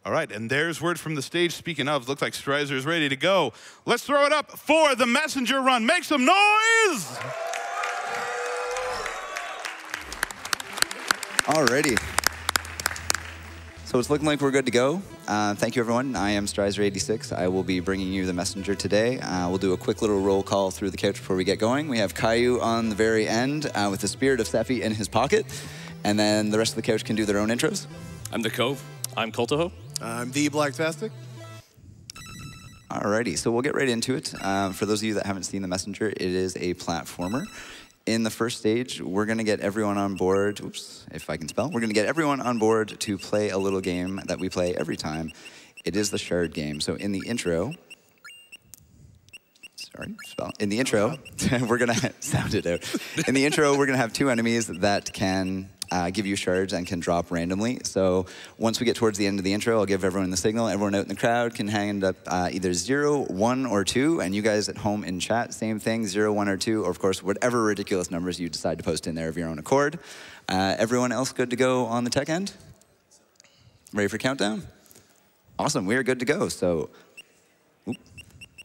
All right, and there's word from the stage. Speaking of, looks like Strizer is ready to go. Let's throw it up for the messenger run. Make some noise! Alrighty. So it's looking like we're good to go. Thank you, everyone. I am strizer86. I will be bringing you the messenger today. We'll do a quick little roll call through the couch before we get going. We have Caillou on the very end with the spirit of Sephi in his pocket. And then the rest of the couch can do their own intros. I'm the Cove. I'm Coltaho. I'm TheBlacktastic. Alrighty, so we'll get right into it. For those of you that haven't seen the messenger, it is a platformer. In the first stage, we're going to get everyone on board. Oops, if I can spell. We're going to get everyone on board to play a little game that we play every time. It is the shard game. So in the intro, in the intro, we're going to sound it out. In the intro, we're going to have two enemies that can give you shards and can drop randomly. So once we get towards the end of the intro, I'll give everyone the signal. Everyone out in the crowd can hand up either 0, 1, or 2. And you guys at home in chat, same thing, 0, 1, or 2, or of course, whatever ridiculous numbers you decide to post in there of your own accord. Everyone else good to go on the tech end? Ready for countdown? Awesome, we are good to go. So,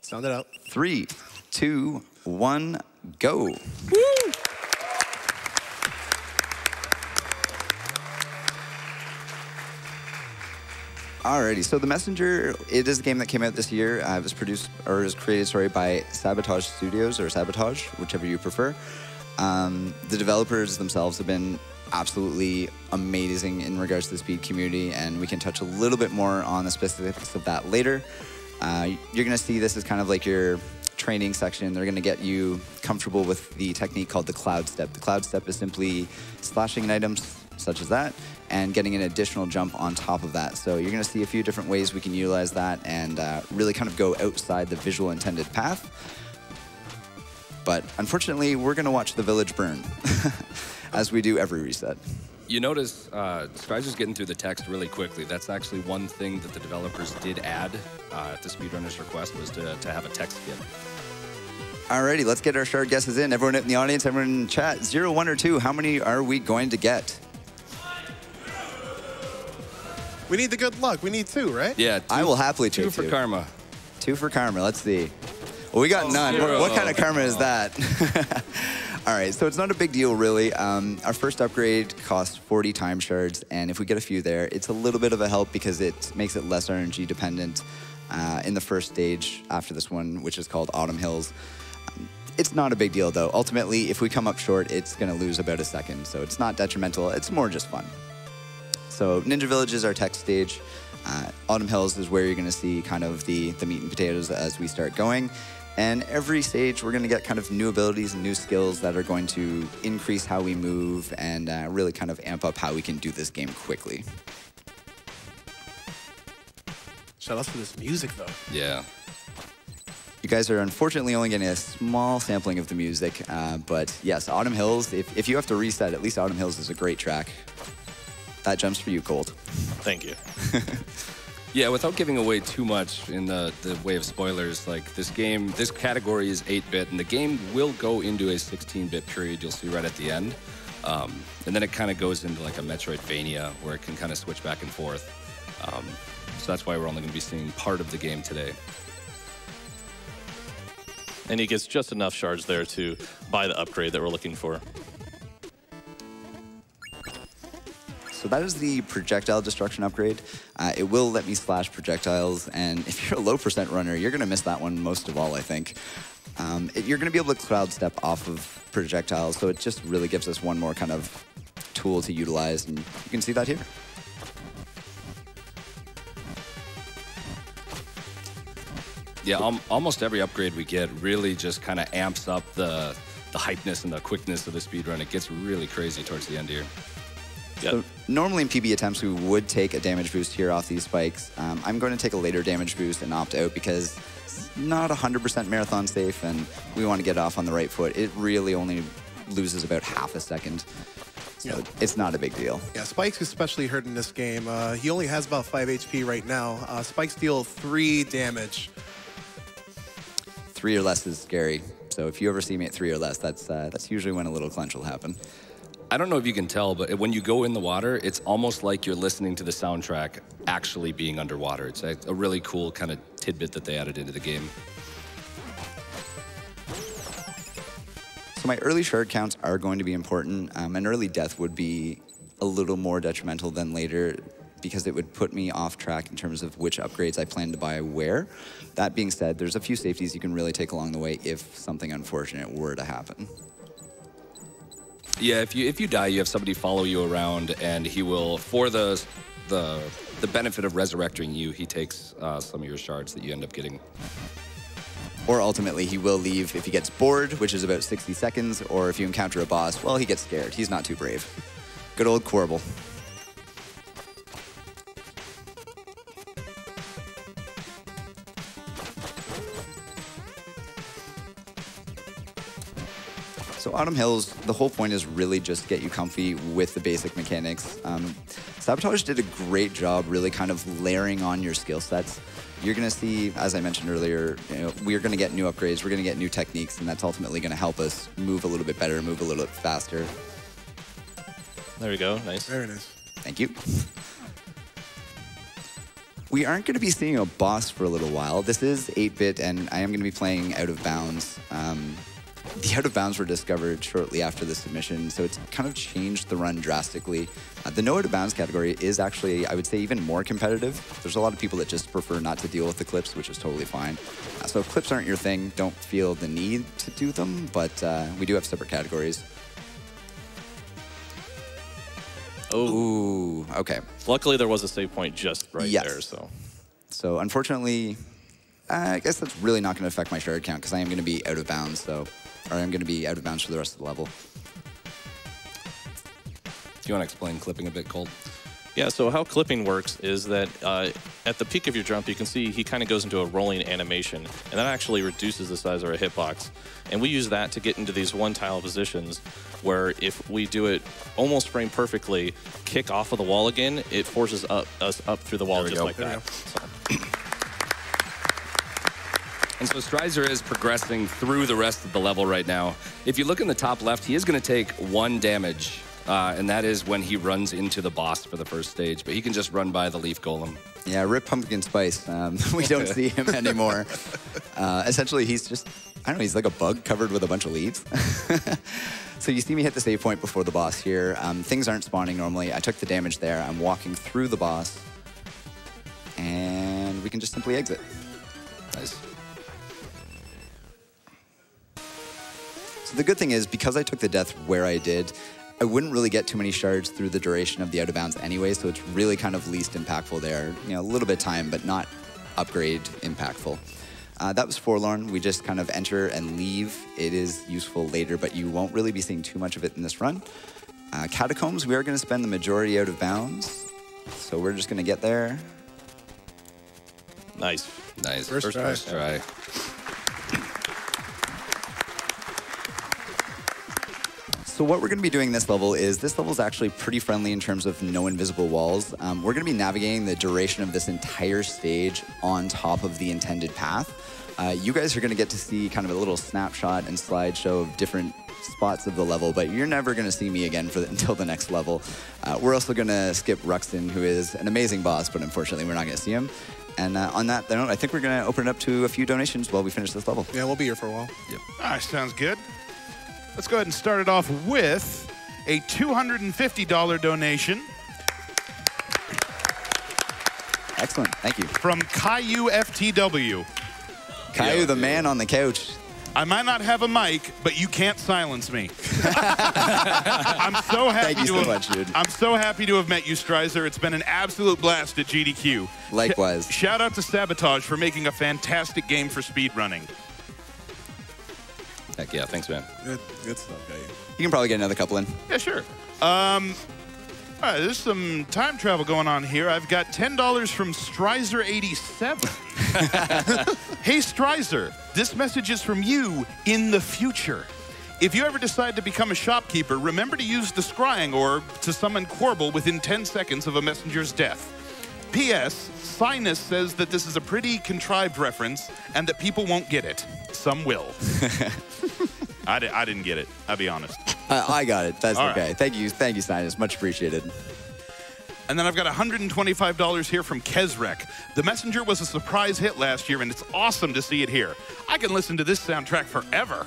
sound it out. 3, 2, 1, go. Woo! Alrighty, so The Messenger, it is a game that came out this year. It was produced, or it was created, by Sabotage Studios, or Sabotage, whichever you prefer. The developers themselves have been absolutely amazing in regards to the speed community, and we can touch a little bit more on the specifics of that later. You're gonna see this as kind of like your training section. They're gonna get you comfortable with the technique called the cloud step. The cloud step is simply slashing at items such as that, and getting an additional jump on top of that. So you're gonna see a few different ways we can utilize that and really kind of go outside the visual intended path. But unfortunately, we're gonna watch the village burn, as we do every reset. You notice Strizer's getting through the text really quickly. That's actually one thing that the developers did add at the speedrunner's request, was to have a text skip. Alrighty, let's get our shard guesses in. Everyone in the audience, everyone in chat, 0, 1, or 2, how many are we going to get? We need the good luck. We need 2, right? Yeah, I will happily take 2 for karma. 2 for karma, let's see. Well, we got none. What kind of karma is that? All right, so it's not a big deal, really. Our first upgrade costs 40 time shards, and if we get a few there, it's a little bit of a help because it makes it less RNG dependent in the first stage after this one, which is called Autumn Hills. It's not a big deal, though. Ultimately, if we come up short, it's going to lose about a second, so it's not detrimental. It's more just fun. So Ninja Village is our tech stage. Autumn Hills is where you're going to see kind of the meat and potatoes as we start going. And every stage, we're going to get kind of new abilities and new skills that are going to increase how we move and really kind of amp up how we can do this game quickly. Shout out to this music, though. Yeah. You guys are unfortunately only getting a small sampling of the music, but yes, Autumn Hills, if you have to reset, at least Autumn Hills is a great track. That jumps for you, Colt. Thank you. Yeah, without giving away too much in the way of spoilers, like this game, this category is 8-bit, and the game will go into a 16-bit period, you'll see right at the end. And then it kind of goes into like a Metroidvania, where it can kind of switch back and forth. So that's why we're only going to be seeing part of the game today. And he gets just enough shards there to buy the upgrade that we're looking for. So that is the projectile destruction upgrade. It will let me slash projectiles, and if you're a low percent runner, you're gonna miss that one most of all, I think. You're gonna be able to cloud step off of projectiles, so it just really gives us one more kind of tool to utilize, and you can see that here. Yeah, almost every upgrade we get really just kind of amps up the hypeness and the quickness of the speedrun. It gets really crazy towards the end here. Yep. So normally in PB attempts, we would take a damage boost here off these spikes. I'm going to take a later damage boost and opt out because it's not 100% marathon safe, and we want to get off on the right foot. It really only loses about half a second. So it's not a big deal. Yeah, Spike's especially hurt in this game. He only has about 5 HP right now. Spikes deal 3 damage. 3 or less is scary. So if you ever see me at 3 or less, that's usually when a little clench will happen. I don't know if you can tell, but when you go in the water, it's almost like you're listening to the soundtrack actually being underwater. It's a really cool kind of tidbit that they added into the game. So my early shard counts are going to be important. An early death would be a little more detrimental than later because it would put me off track in terms of which upgrades I plan to buy where. That being said, there's a few safeties you can really take along the way if something unfortunate were to happen. Yeah, if you die, you have somebody follow you around, and he will, for the benefit of resurrecting you, he takes some of your shards that you end up getting. Or ultimately, he will leave if he gets bored, which is about 60 seconds, or if you encounter a boss, well, he gets scared. He's not too brave. Good old Corbel. So Autumn Hills, the whole point is really just to get you comfy with the basic mechanics. Sabotage did a great job really kind of layering on your skill sets. You're going to see, as I mentioned earlier, we're going to get new upgrades, we're going to get new techniques, and that's ultimately going to help us move a little bit better, move a little bit faster. There we go. Nice. Very nice. Thank you. We aren't going to be seeing a boss for a little while. This is 8-bit, and I am going to be playing Out of Bounds. The Out of Bounds were discovered shortly after the submission, so it's kind of changed the run drastically. The no Out of Bounds category is actually, I would say, even more competitive. There's a lot of people that just prefer not to deal with the clips, which is totally fine. So if clips aren't your thing, don't feel the need to do them, but we do have separate categories. Oh. Ooh, okay. Luckily, there was a save point just right Yes. there, so. So unfortunately, I guess that's really not going to affect my shard count because I am going to be out of bounds, so, or I'm going to be out of bounds for the rest of the level. Do you want to explain clipping a bit, Colt? Yeah, so how clipping works is that at the peak of your jump, you can see he kind of goes into a rolling animation, and that actually reduces the size of our hitbox. And we use that to get into these one-tile positions where if we do it almost frame perfectly, kick off of the wall again, it forces us up through the wall just like that. So. And so Strizer is progressing through the rest of the level right now. If you look in the top left, he is going to take 1 damage. And that is when he runs into the boss for the first stage. But he can just run by the leaf golem. Yeah, rip Pumpkin Spice. We don't see him anymore. Essentially, he's just, I don't know, he's like a bug covered with a bunch of leaves. So you see me hit the save point before the boss here. Things aren't spawning normally. I took the damage there. I'm walking through the boss. And we can just simply exit. Nice. So the good thing is, because I took the death where I did, I wouldn't really get too many shards through the duration of the out of bounds anyway, so it's really kind of least impactful there. You know, a little bit of time, but not upgrade impactful. That was Forlorn. We just kind of enter and leave. It is useful later, but you won't really be seeing too much of it in this run. Catacombs, we are going to spend the majority out of bounds, so we're just going to get there. Nice. Nice. First try. So what we're going to be doing this level is, this level is actually pretty friendly in terms of no invisible walls. We're going to be navigating the duration of this entire stage on top of the intended path. You guys are going to get to see kind of a little snapshot and slideshow of different spots of the level, but you're never going to see me again until the next level. We're also going to skip Ruxton, who is an amazing boss, but unfortunately we're not going to see him. And on that note, I think we're going to open it up to a few donations while we finish this level. Yeah, we'll be here for a while. Yep. All right, sounds good. Let's go ahead and start it off with a $250 donation Excellent, thank you. from Caillou FTW. Caillou, the man on the couch. I might not have a mic, but you can't silence me. I'm so happy Thank you so much, dude. I'm so happy to have met you, Strizer. It's been an absolute blast at GDQ. Likewise. Shout out to Sabotage for making a fantastic game for speedrunning. Heck yeah, thanks, man. Good stuff, guy. You can probably get another couple in. Yeah, sure. All right, there's some time travel going on here. I've got $10 from strizer87. Hey, Strizer, this message is from you in the future. If you ever decide to become a shopkeeper, remember to use the scrying orb to summon Corbel within 10 seconds of a messenger's death. P.S. Sinus says that this is a pretty contrived reference and that people won't get it. Some will. I didn't get it, I'll be honest. I got it. That's All okay. right. Thank you, Sinus. Much appreciated. And then I've got $125 here from Kezrek. The Messenger was a surprise hit last year, and it's awesome to see it here. I can listen to this soundtrack forever.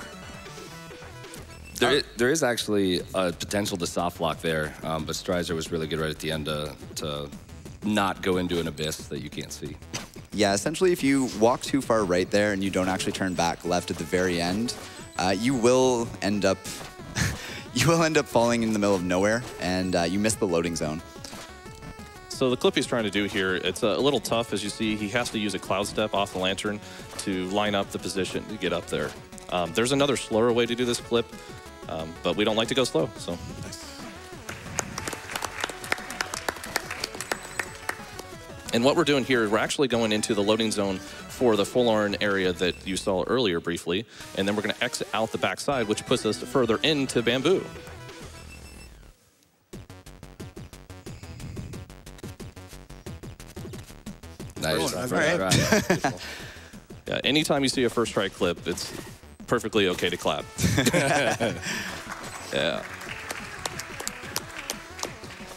There is actually a potential to soft lock there, but Strizer was really good right at the end to not go into an abyss that you can't see. Yeah, essentially, if you walk too far right there and you don't actually turn back left at the very end, you will end up falling in the middle of nowhere, and you miss the loading zone. So the clip he's trying to do here, it's a little tough. As you see, he has to use a cloud step off the lantern to line up the position to get up there. There's another slower way to do this clip, but we don't like to go slow, so. And what we're doing here, we're actually going into the loading zone for the forlorn area that you saw earlier briefly, and then we're going to exit out the backside, which puts us further into Bamboo. Nice. All First right. try. Yeah, anytime you see a first try clip, it's perfectly okay to clap. Yeah.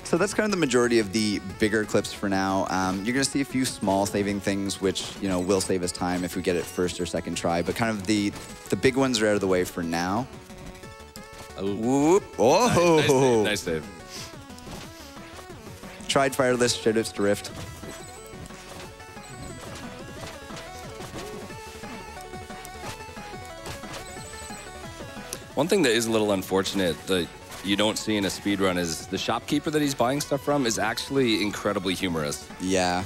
So that's kind of the majority of the bigger clips for now. You're going to see a few small saving things, which will save us time if we get it first or second try. But kind of the big ones are out of the way for now. Ooh. Whoop! Oh! Nice save. Tried fireless, shoutouts to Rift. One thing that is a little unfortunate that you don't see in a speedrun is the shopkeeper that he's buying stuff from is actually incredibly humorous. Yeah.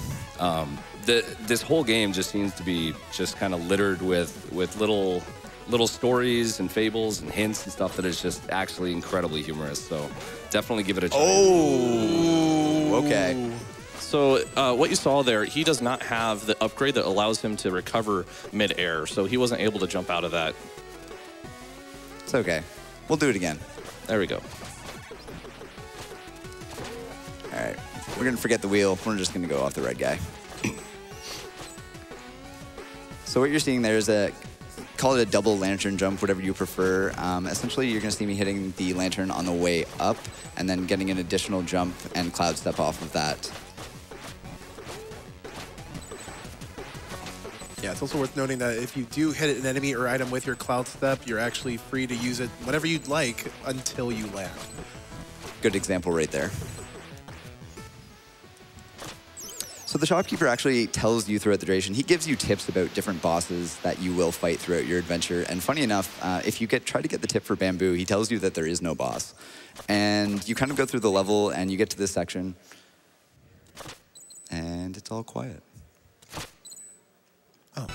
This whole game just seems to be just kind of littered with little stories and fables and hints and stuff that is just actually incredibly humorous. So definitely give it a try. Oh, okay. So what you saw there, he does not have the upgrade that allows him to recover mid-air, so he wasn't able to jump out of that. It's okay. We'll do it again. There we go. All right. We're going to forget the wheel. We're just going to go off the red guy. So what you're seeing there is call it a double lantern jump, whatever you prefer. Essentially, you're going to see me hitting the lantern on the way up and then getting an additional jump and cloud step off of that. Yeah, it's also worth noting that if you do hit an enemy or item with your cloud step, you're actually free to use it whenever you'd like until you land. Good example right there. So the shopkeeper actually tells you throughout the duration, he gives you tips about different bosses that you will fight throughout your adventure. And funny enough, if you try to get the tip for Bamboo, he tells you that there is no boss. And you kind of go through the level and you get to this section and it's all quiet. Oh.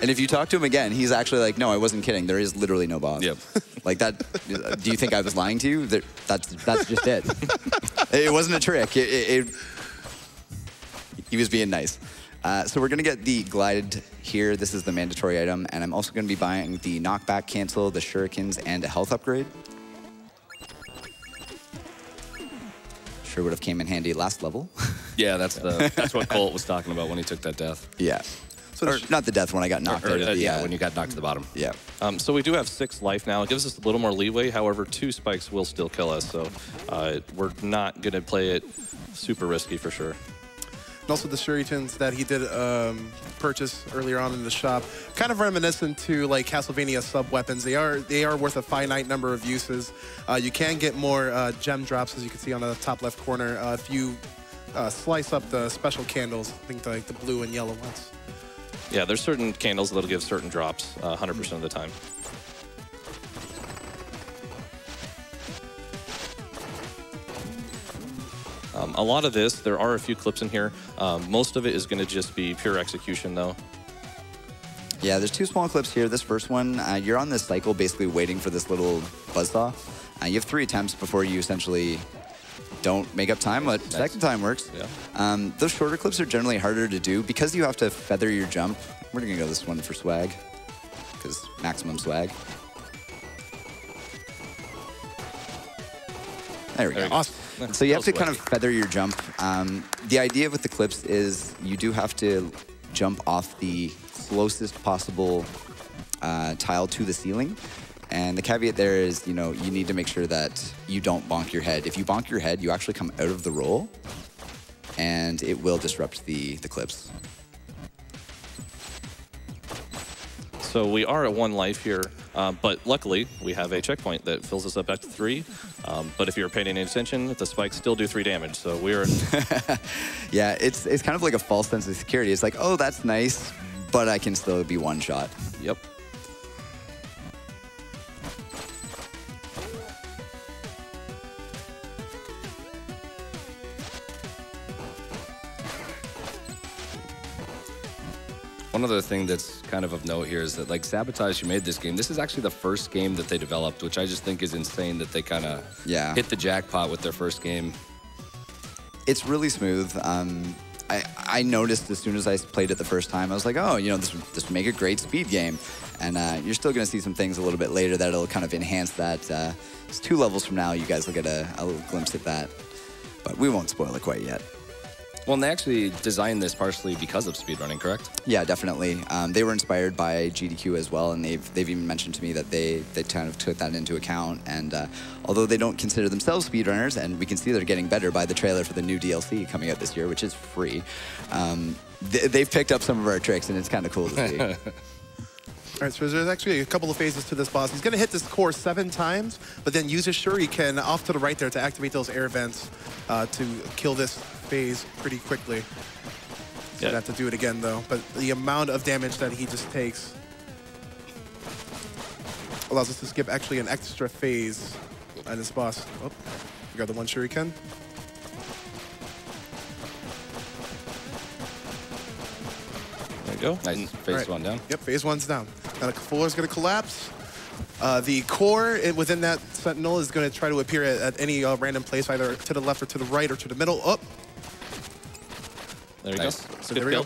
And if you talk to him again, he's actually like, no, I wasn't kidding. There is literally no boss. Yep. Like that, do you think I was lying to you? That's just it. It wasn't a trick. He was being nice. So we're going to get the glide here. This is the mandatory item. And I'm also going to be buying the knockback cancel, the shurikens, and a health upgrade. Sure would have came in handy last level. Yeah, that's what Colt was talking about when he took that death. Yeah. Or not the death when I got knocked out of the... Yeah, when you got knocked to the bottom. Yeah. So we do have 6 life now. It gives us a little more leeway. However, 2 spikes will still kill us. So we're not going to play it super risky for sure. And also the shurikens that he did purchase earlier on in the shop, kind of reminiscent to like Castlevania sub-weapons. They are worth a finite number of uses. You can get more gem drops, as you can see on the top left corner, if you slice up the special candles, I think like the blue and yellow ones. Yeah, there's certain candles that'll give certain drops 100% of the time. A lot of this, there are a few clips in here. Most of it is going to just be pure execution, though. Yeah, there's 2 small clips here. This first one, you're on this cycle basically waiting for this little buzzsaw. You have 3 attempts before you essentially don't make up time, but second time works. Yeah. Those shorter clips are generally harder to do because you have to feather your jump. We're going to go this one for swag, because maximum swag. There we go. Awesome. So you have to kind of feather your jump. The idea with the clips is you do have to jump off the closest possible tile to the ceiling. And the caveat there is, you know, you need to make sure that you don't bonk your head. If you bonk your head, you actually come out of the roll, and it will disrupt the clips. So we are at 1 life here, but luckily we have a checkpoint that fills us up back to 3. But if you're paying any attention, the spikes still do 3 damage. So we're yeah, it's kind of like a false sense of security. It's like, oh, that's nice, but I can still be one shot. Yep. One other thing that's kind of note here is that, like, Sabotage, who made this game, this is actually the first game that they developed, which I just think is insane that they kind of hit the jackpot with their first game. It's really smooth. I noticed as soon as I played it the first time, I was like, oh, you know, this would make a great speed game. And you're still going to see some things a little bit later that'll kind of enhance that. It's 2 levels from now. You guys will get a little glimpse at that. But we won't spoil it quite yet. Well, and they actually designed this partially because of speedrunning, correct? Yeah, definitely. They were inspired by GDQ as well, and they've even mentioned to me that they kind of took that into account. And although they don't consider themselves speedrunners, and we can see they're getting better by the trailer for the new DLC coming out this year, which is free, they've picked up some of our tricks, and it's kind of cool to see. All right, so there's actually a couple of phases to this boss. He's going to hit this core 7 times, but then use his shuriken off to the right there to activate those air vents to kill this phase pretty quickly. So you have to do it again, though. But the amount of damage that he just takes allows us to skip actually an extra phase on this boss. Oh, we got the 1 shuriken. There you go. Nice. Phase 1 down. Yep, phase 1's down. Now the floor is going to collapse. The core within that sentinel is going to try to appear at any random place, either to the left or to the right or to the middle. Up. There you Nice. go. So there we go.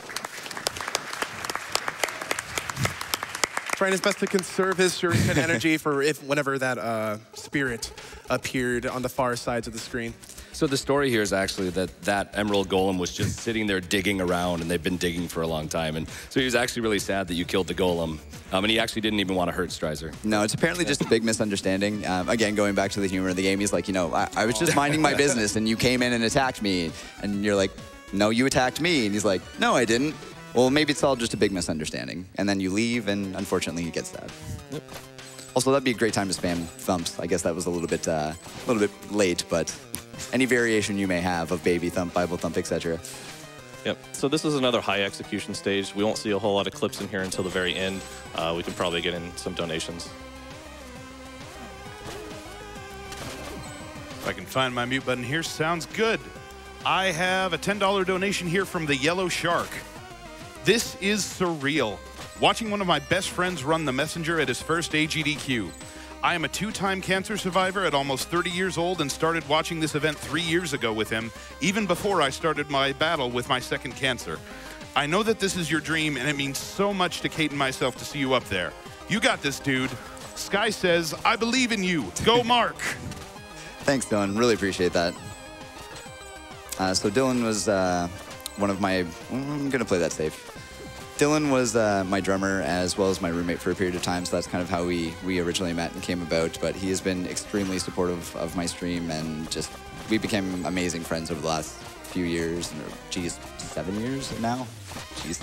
Trying his best to conserve his shuriken energy for whenever that spirit appeared on the far sides of the screen. So the story here is actually that Emerald Golem was just sitting there digging around, and they've been digging for a long time. And so he was actually really sad that you killed the Golem. And he actually didn't even want to hurt Strizer. No, it's apparently just a big misunderstanding. Again, going back to the humor of the game, he's like, you know, I was just minding my business, and you came in and attacked me. And you're like, no, you attacked me. And he's like, no, I didn't. Well, maybe it's all just a big misunderstanding. And then you leave, and unfortunately, he gets that. Yep. Also, that'd be a great time to spam thumps. I guess that was a little bit late, but any variation you may have of baby thump, Bible thump, etc. Yep. So this is another high execution stage. We won't see a whole lot of clips in here until the very end. We can probably get in some donations. If I can find my mute button here, sounds good. I have a $10 donation here from the Yellow Shark. This is surreal. Watching one of my best friends run the Messenger at his first AGDQ. I am a 2-time cancer survivor at almost 30 years old and started watching this event 3 years ago with him, even before I started my battle with my second cancer. I know that this is your dream, and it means so much to Kate and myself to see you up there. You got this, dude. Sky says, I believe in you. Go, Mark. Thanks, Dylan. Really appreciate that. So Dylan was one of my... I'm going to play that safe. Dylan was my drummer as well as my roommate for a period of time, so that's kind of how we originally met and came about. But he has been extremely supportive of my stream, and just we became amazing friends over the last few years. Geez, 7 years now? Jeez.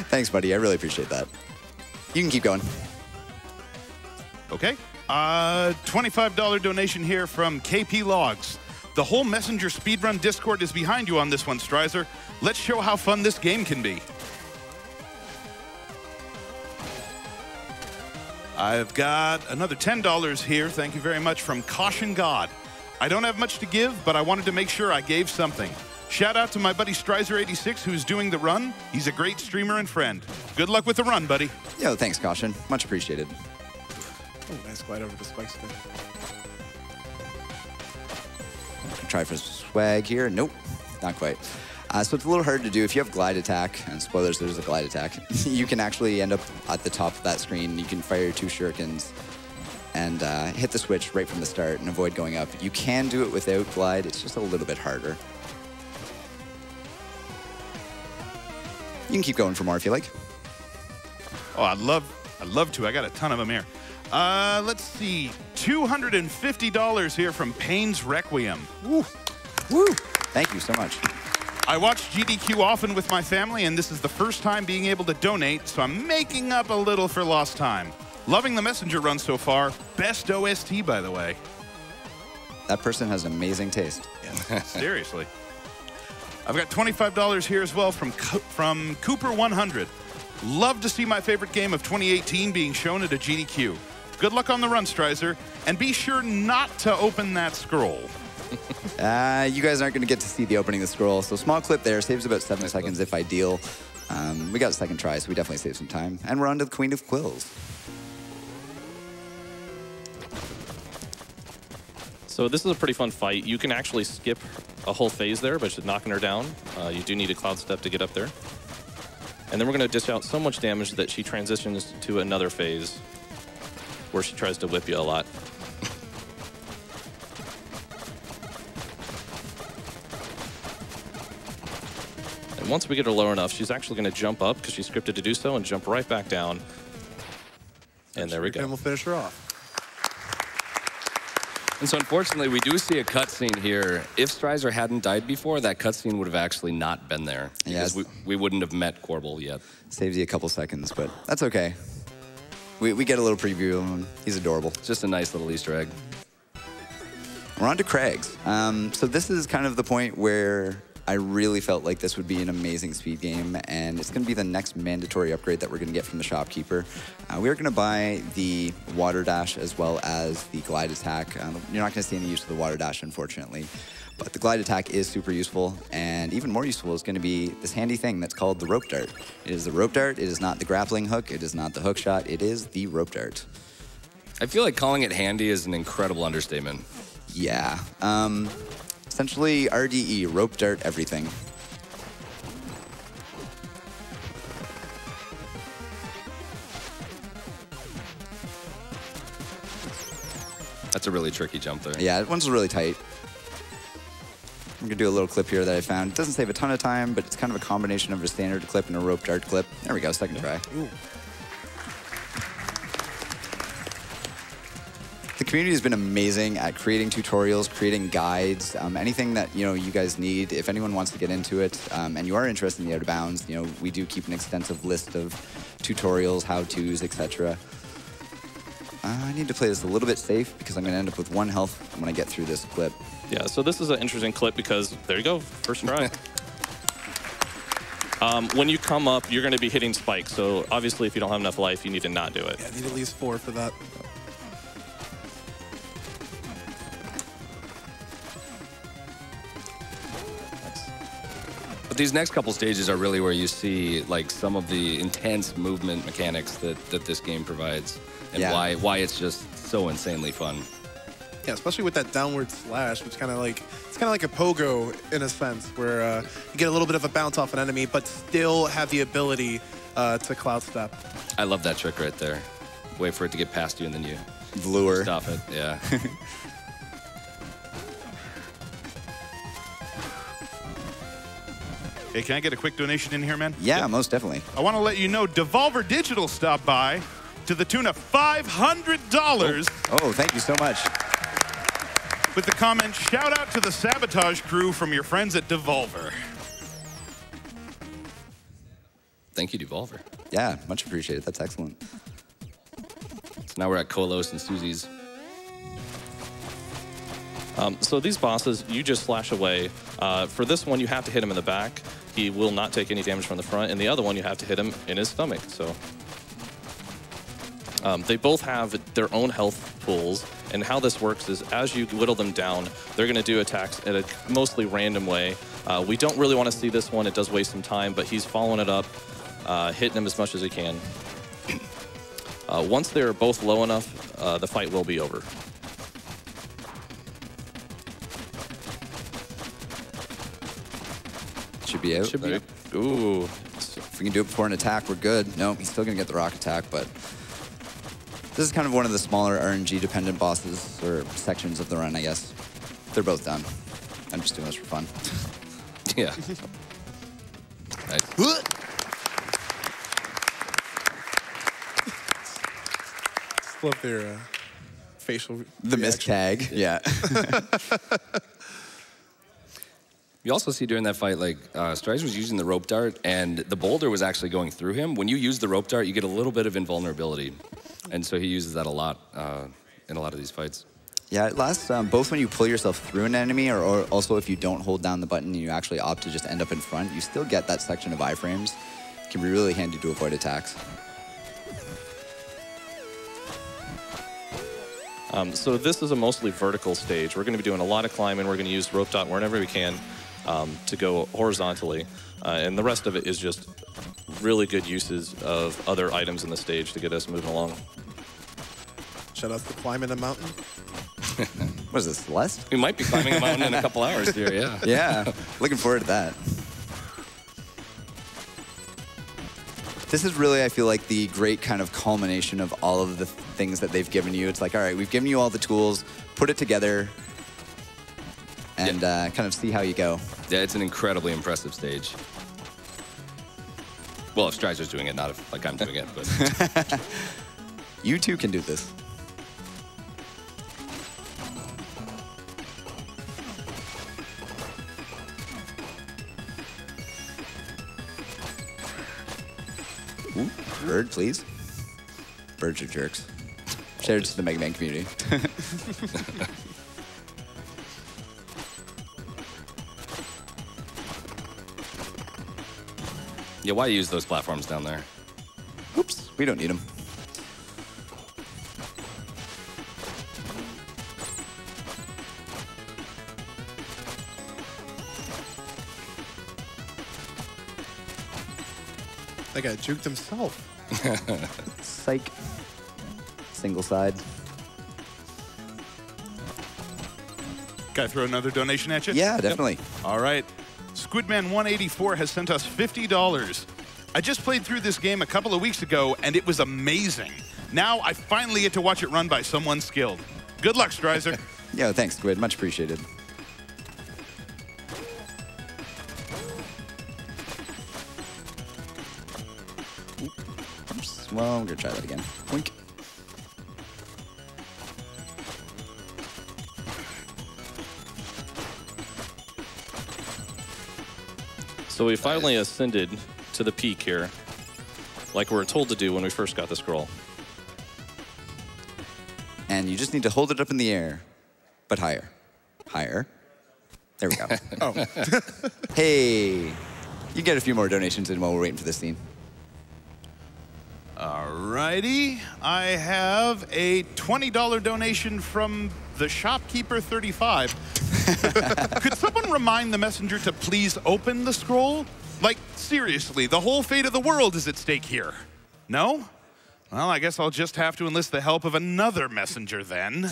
Thanks, buddy. I really appreciate that. You can keep going. Okay. $25 donation here from KP Logs. The whole Messenger Speedrun Discord is behind you on this one, Strizer. Let's show how fun this game can be. I've got another $10 here. Thank you very much from Caution God. I don't have much to give, but I wanted to make sure I gave something. Shout out to my buddy Strizer86, who's doing the run. He's a great streamer and friend. Good luck with the run, buddy. Yo, thanks, Caution. Much appreciated. Oh, nice glide over the spikes there. Try for swag here. Nope, not quite. So it's a little hard to do. If you have glide attack, and spoilers, there's a glide attack, you can actually end up at the top of that screen. You can fire 2 shurikens and hit the switch right from the start and avoid going up. You can do it without glide. It's just a little bit harder. You can keep going for more if you like. Oh, I'd love to. I got a ton of them here. Let's see. $250 here from Payne's Requiem. Woo. Woo. Thank you so much. I watch GDQ often with my family, and this is the first time being able to donate, so I'm making up a little for lost time. Loving the Messenger run so far. Best OST, by the way. That person has amazing taste. Yeah, seriously. I've got $25 here as well from Cooper100. Love to see my favorite game of 2018 being shown at a GDQ. Good luck on the run, Strizer, and be sure not to open that scroll. You guys aren't going to get to see the opening of the scroll, so small clip there. Saves about 7 seconds if ideal. We got a second try, so we definitely saved some time. And we're on to the Queen of Quills. So this is a pretty fun fight. You can actually skip a whole phase there, but just knocking her down. You do need a Cloud Step to get up there. And then we're going to dish out so much damage that she transitions to another phase where she tries to whip you a lot. And once we get her low enough, she's actually going to jump up because she's scripted to do so and jump right back down. And there we go. And we'll finish her off. And so unfortunately, we do see a cutscene here. If Strizer hadn't died before, that cutscene would have actually not been there. Because we wouldn't have met Corbel yet. Saves you a couple seconds, but that's okay. We get a little preview of him. He's adorable. Just a nice little Easter egg. We're on to Craig's. So this is kind of the point where I really felt like this would be an amazing speed game, and it's going to be the next mandatory upgrade that we're going to get from the shopkeeper. We are going to buy the Water Dash as well as the Glide Attack. You're not going to see any use of the Water Dash, unfortunately, but the Glide Attack is super useful, and even more useful is going to be this handy thing that's called the Rope Dart. It is the Rope Dart. It is not the grappling hook. It is not the hook shot. It is the Rope Dart. I feel like calling it handy is an incredible understatement. Yeah. Essentially, RDE, rope dart everything. That's a really tricky jump there. Yeah, that one's really tight. I'm gonna do a little clip here that I found. It doesn't save a ton of time, but it's kind of a combination of a standard clip and a rope dart clip. There we go, second try. Ooh. The community has been amazing at creating tutorials, creating guides, anything that you guys need. If anyone wants to get into it, and you are interested in the Out of Bounds, we do keep an extensive list of tutorials, how-tos, etc. I need to play this a little bit safe because I'm going to end up with 1 health when I get through this clip. Yeah, so this is an interesting clip because there you go, first try. When you come up, you're going to be hitting spikes. So obviously, if you don't have enough life, you need to not do it. Yeah, I need at least 4 for that. But these next couple stages are really where you see like some of the intense movement mechanics that this game provides, and why it's just so insanely fun. Yeah, especially with that downward slash, which it's kind of like a pogo in a sense, where you get a little bit of a bounce off an enemy, but still have the ability to cloud step. I love that trick right there. Wait for it to get past you, and then you lure. Stop it. Yeah. Hey, can I get a quick donation in here, man? Yeah, most definitely. I want to let you know Devolver Digital stopped by to the tune of $500. Oh, thank you so much. With the comment, shout out to the Sabotage crew from your friends at Devolver. Thank you, Devolver. Yeah, much appreciated. That's excellent. So now we're at Kolos and Susie's. So these bosses, you just slash away. For this one, you have to hit him in the back. He will not take any damage from the front. And the other one, you have to hit him in his stomach. So they both have their own health pools. And how this works is as you whittle them down, they're going to do attacks in a mostly random way. We don't really want to see this one. It does waste some time, but he's following it up, hitting him as much as he can. Once they're both low enough, the fight will be over. Should be out. Should be. Ooh. If we can do it before an attack, we're good. No, he's still going to get the rock attack, but this is kind of one of the smaller RNG-dependent bosses, or sections of the run, I guess. They're both done. I'm just doing this for fun. Yeah. love their facial The missed tag, yeah. You also see during that fight, like, Strizer was using the rope dart, and the boulder was actually going through him. When you use the rope dart, you get a little bit of invulnerability. And so he uses that a lot in a lot of these fights. Yeah, it lasts both when you pull yourself through an enemy or also if you don't hold down the button and you actually opt to just end up in front, you still get that section of iframes. It can be really handy to avoid attacks. So this is a mostly vertical stage. We're going to be doing a lot of climbing. We're going to use rope dot wherever we can to go horizontally. And the rest of it is just really good uses of other items in the stage to get us moving along. Shout out to climbing a mountain. What is this, Celeste? We might be climbing a mountain in a couple hours here, yeah. Yeah, looking forward to that. This is really, I feel like, the great kind of culmination of all of the things that they've given you. It's like, all right, we've given you all the tools, put it together, and kind of see how you go. Yeah, it's an incredibly impressive stage. Well, if Strizer's doing it, not if like I'm doing it, but... You too can do this. Ooh, bird, please. Birds are jerks. Shared to the Mega Man community. Yeah, why use those platforms down there? Oops, we don't need them. That guy juked himself. Psych. Single side. Can I throw another donation at you? Yeah, definitely. All right. Squidman184 has sent us $50. I just played through this game a couple of weeks ago, and it was amazing. Now I finally get to watch it run by someone skilled. Good luck, Strizer. Yo, thanks, Squid. Much appreciated. Oops. Well, I'm going to try that again. Wink. So we finally ascended to the peak here, like we were told to do when we first got the scroll. And you just need to hold it up in the air, but higher. Higher. There we go. Oh. Hey, you get a few more donations in while we're waiting for this scene. All righty. I have a $20 donation from the shopkeeper 35. Could someone remind the messenger to please open the scroll? Like, seriously, the whole fate of the world is at stake here. No? Well, I guess I'll just have to enlist the help of another messenger then.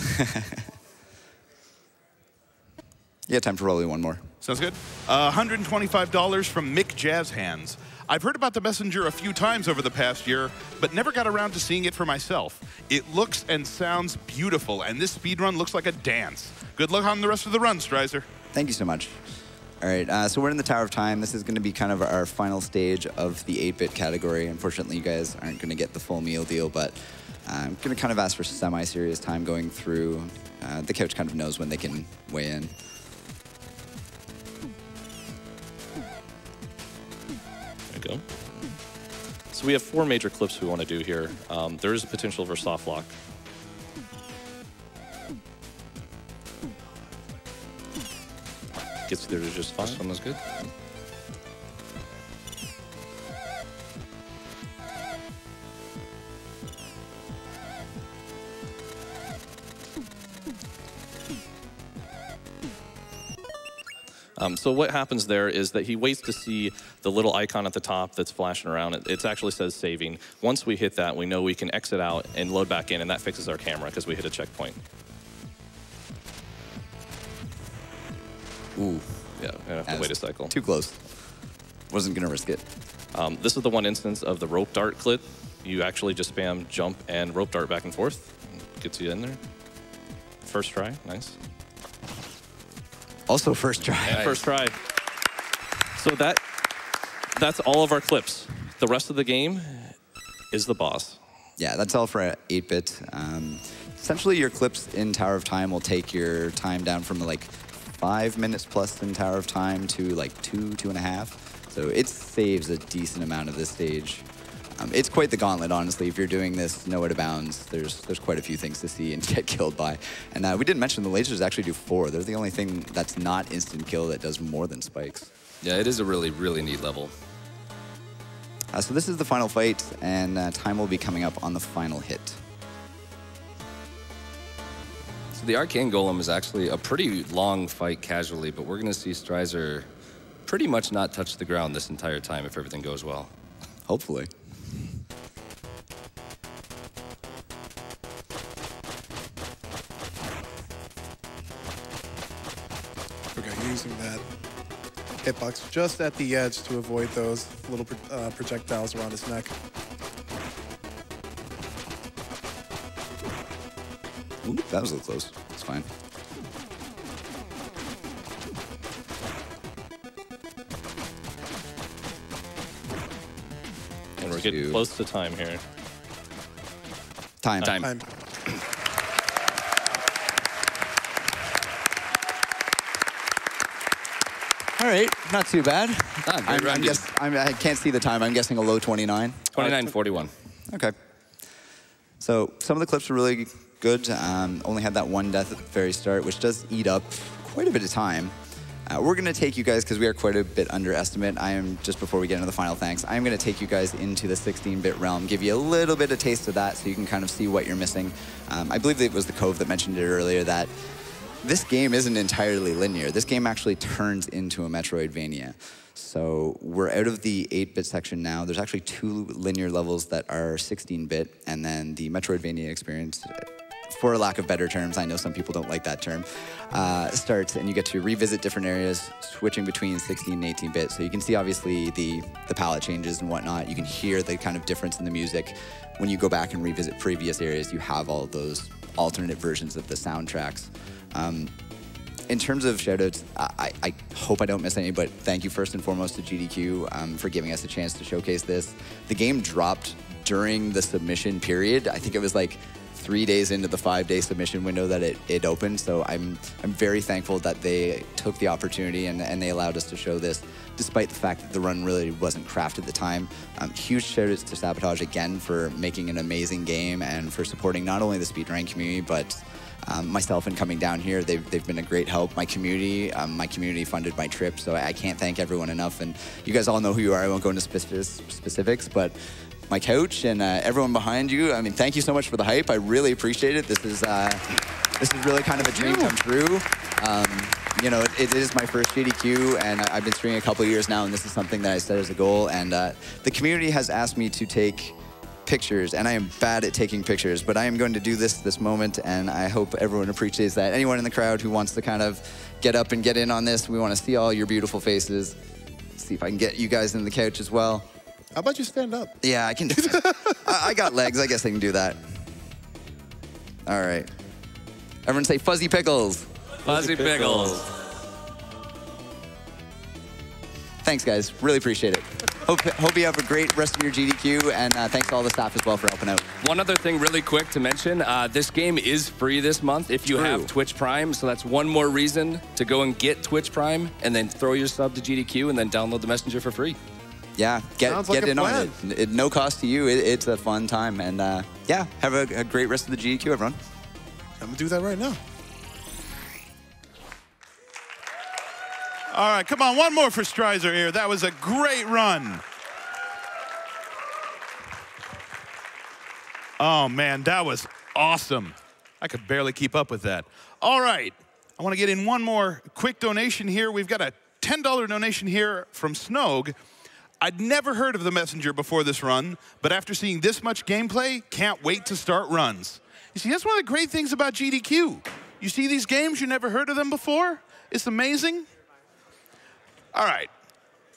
Yeah, time for probably one more. Sounds good. $125 from Mick Jazz Hands. I've heard about the messenger a few times over the past year, but never got around to seeing it for myself. It looks and sounds beautiful, and this speedrun looks like a dance. Good luck on the rest of the run, Strizer. Thank you so much. All right, so we're in the Tower of Time. This is going to be kind of our final stage of the 8-bit category. Unfortunately, you guys aren't going to get the full meal deal, but I'm going to kind of ask for semi-serious time going through. The couch kind of knows when they can weigh in. There you go. So we have 4 major clips we want to do here. There is a potential for soft lock. Gets there just fine. This one was good. So what happens there is that he waits to see the little icon at the top that's flashing around. It actually says saving. Once we hit that, we know we can exit out and load back in, and that fixes our camera because we hit a checkpoint. Ooh. Yeah, I have to wait a cycle. Too close. Wasn't going to risk it. This is the one instance of the rope dart clip. You actually just spam jump and rope dart back and forth. Gets you in there. First try, nice. Also first try. Yeah, first try. So that's all of our clips. The rest of the game is the boss. Yeah, that's all for 8-bit. Essentially, your clips in Tower of Time will take your time down from like 5 minutes plus in Tower of Time to like 2.5. So it saves a decent amount of this stage. It's quite the gauntlet, honestly. If you're doing this no out of bounds, there's quite a few things to see and get killed by. And we didn't mention the lasers actually do 4. They're the only thing that's not instant kill that does more than spikes. Yeah, it is a really, really neat level. So this is the final fight, and time will be coming up on the final hit. So the Arcane Golem is actually a pretty long fight casually, but we're going to see Strizer pretty much not touch the ground this entire time if everything goes well. Hopefully. Okay, using that hitbox just at the edge to avoid those little projectiles around his neck. Ooh, that was a little close. It's fine. And we're getting close to time here. Time. All right, not too bad. I can't see the time. I'm guessing a low 29. 29:41. Okay. So some of the clips are really good. Only had that one death at the very start, which does eat up quite a bit of time. We're going to take you guys, because we are quite a bit underestimate. Just before we get into the final thanks, I'm going to take you guys into the 16-bit realm, give you a little bit of taste of that so you can kind of see what you're missing. I believe it was the Cove that mentioned it earlier that this game isn't entirely linear. This game actually turns into a Metroidvania. So we're out of the 8-bit section now. There's actually 2 linear levels that are 16-bit, and then the Metroidvania experience, for lack of better terms, I know some people don't like that term, starts, and you get to revisit different areas, switching between 16 and 18-bit. So you can see, obviously, the palette changes and whatnot. You can hear the kind of difference in the music. When you go back and revisit previous areas, you have all those alternate versions of the soundtracks. In terms of shoutouts, I hope I don't miss any, but thank you first and foremost to GDQ for giving us a chance to showcase this. The game dropped during the submission period. I think it was like 3 days into the 5-day submission window that it opened. So I'm very thankful that they took the opportunity and they allowed us to show this, despite the fact that the run really wasn't crafted at the time. Huge shoutouts to Sabotage again for making an amazing game and for supporting not only the speedrunning community, but myself in coming down here. They've been a great help. My community funded my trip, so I can't thank everyone enough. And you guys all know who you are. I won't go into specifics, but my coach and everyone behind you, I mean, thank you so much for the hype. I really appreciate it. This is really kind of a dream come true. You know, it is my first GDQ, and I've been streaming a couple of years now, and this is something that I set as a goal. And the community has asked me to take pictures, and I am bad at taking pictures, but I am going to do this moment, and I hope everyone appreciates that. Anyone in the crowd who wants to kind of get up and get in on this, we want to see all your beautiful faces. See if I can get you guys in the couch as well. How about you stand up? Yeah, I can do that. I got legs. I guess I can do that. All right. Everyone say Fuzzy Pickles. Fuzzy Pickles. Thanks, guys. Really appreciate it. Hope you have a great rest of your GDQ, and thanks to all the staff as well for helping out. One other thing really quick to mention, this game is free this month if you have Twitch Prime, so that's one more reason to go and get Twitch Prime and then throw your sub to GDQ and then download the Messenger for free. Yeah, get in on it. No cost to you. It's a fun time, and yeah, have a great rest of the GDQ, everyone. I'm gonna do that right now. All right, come on, one more for Strizer here. That was a great run. Oh, man, that was awesome. I could barely keep up with that. All right, I want to get in one more quick donation here. We've got a $10 donation here from Snogue. I'd never heard of the Messenger before this run, but after seeing this much gameplay, can't wait to start runs. You see, that's one of the great things about GDQ. You see these games, you never heard of them before? It's amazing. All right,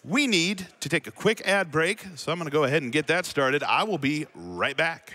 we need to take a quick ad break, so I'm going to go ahead and get that started. I will be right back.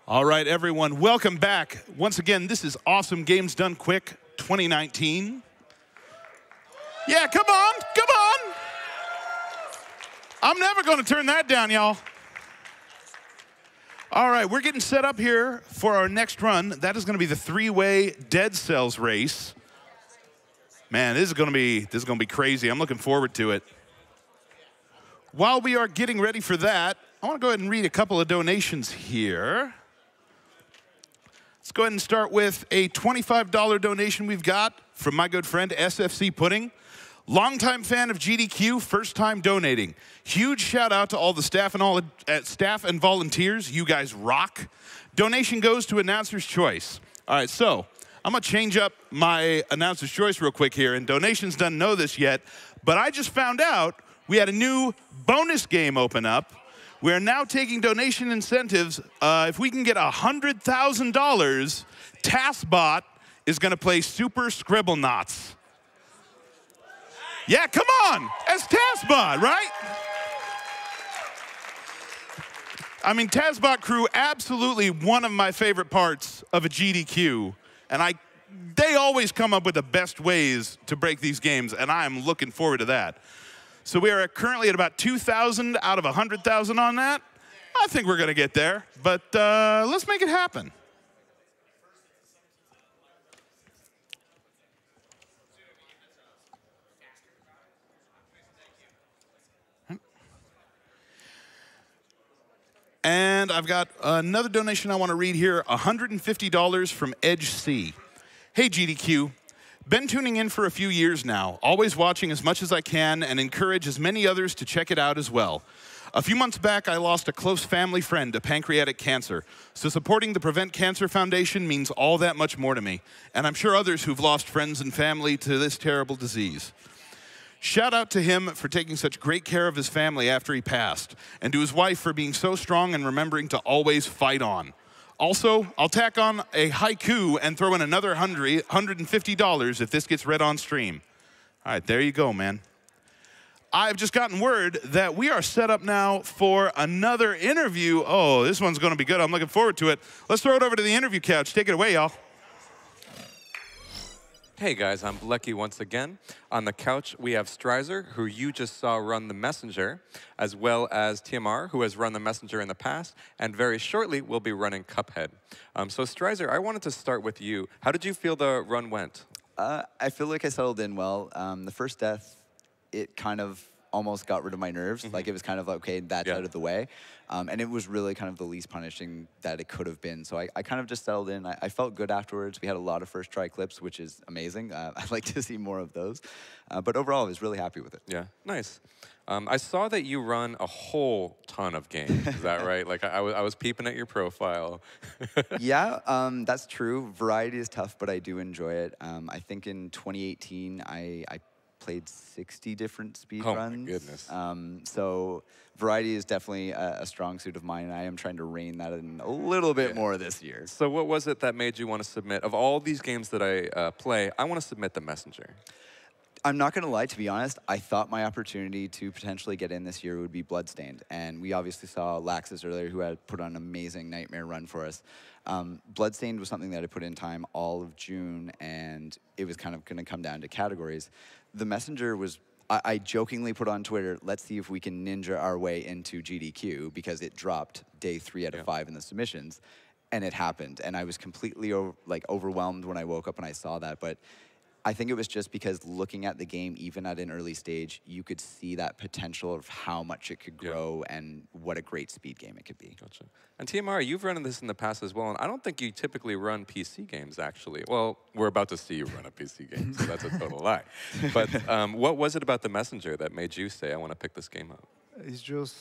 All right, everyone, welcome back. Once again, this is Awesome Games Done Quick 2019. Yeah, come on, come on. I'm never going to turn that down, y'all. All right, we're getting set up here for our next run. That is going to be the three-way Dead Cells race. Man, this is going to be crazy. I'm looking forward to it. While we are getting ready for that, I want to go ahead and read a couple of donations here. Let's go ahead and start with a $25 donation we've got from my good friend SFC Pudding. Longtime fan of GDQ, first time donating. Huge shout out to all the staff and volunteers. You guys rock. Donation goes to Announcer's Choice. All right, so I'm gonna change up my Announcer's Choice real quick here, and Donations doesn't know this yet, but I just found out we had a new bonus game open up. We're now taking donation incentives. If we can get $100,000, TaskBot is gonna play Super Scribble Knots. Yeah, come on, that's TaskBot, right? I mean, TaskBot Crew, absolutely one of my favorite parts of a GDQ. And they always come up with the best ways to break these games, and I am looking forward to that. So we are currently at about 2,000 out of 100,000 on that. I think we're gonna get there, but let's make it happen. And I've got another donation I want to read here, $150 from Edge C. Hey, GDQ. Been tuning in for a few years now, always watching as much as I can and encourage as many others to check it out as well. A few months back, I lost a close family friend to pancreatic cancer, so supporting the Prevent Cancer Foundation means all that much more to me, and I'm sure others who've lost friends and family to this terrible disease. Shout out to him for taking such great care of his family after he passed, and to his wife for being so strong and remembering to always fight on. Also, I'll tack on a haiku and throw in another $150 if this gets read on stream. All right, there you go, man. I've just gotten word that we are set up now for another interview. Oh, this one's going to be good. I'm looking forward to it. Let's throw it over to the interview couch. Take it away, y'all. Hey guys, I'm Blechy once again. On the couch, we have Strizer, who you just saw run the Messenger, as well as TMR, who has run the Messenger in the past, and very shortly will be running Cuphead. So Strizer, I wanted to start with you. How did you feel the run went? I feel like I settled in well. The first death, it kind of almost got rid of my nerves. Like it was kind of like, okay, that's out of the way. And it was really kind of the least punishing that it could have been. So I kind of just settled in. I felt good afterwards. We had a lot of first try clips, which is amazing. I'd like to see more of those. But overall, I was really happy with it. Yeah, nice. I saw that you run a whole ton of games. Is that right? Like I was peeping at your profile. Yeah, that's true. Variety is tough, but I do enjoy it. I think in 2018, I played 60 different speed runs. Oh my goodness. So variety is definitely a strong suit of mine, and I am trying to rein that in a little bit more this year. So what was it that made you want to submit? Of all these games that I play, I want to submit the Messenger. I'm not going to lie, to be honest, I thought my opportunity to potentially get in this year would be Bloodstained. And we obviously saw Laxus earlier, who had put on an amazing Nightmare run for us. Bloodstained was something that I put in time all of June, and it was kind of going to come down to categories. The Messenger was, I jokingly put on Twitter, let's see if we can ninja our way into GDQ, because it dropped day 3 out of 5 in the submissions, and it happened. And I was completely overwhelmed when I woke up and I saw that. But I think it was just because looking at the game, even at an early stage, you could see that potential of how much it could grow and what a great speed game it could be. Gotcha. And TMR, you've run this in the past as well, and I don't think you typically run PC games, actually. Well, we're about to see you run a PC game, so that's a total lie. But what was it about the Messenger that made you say, I want to pick this game up? It's just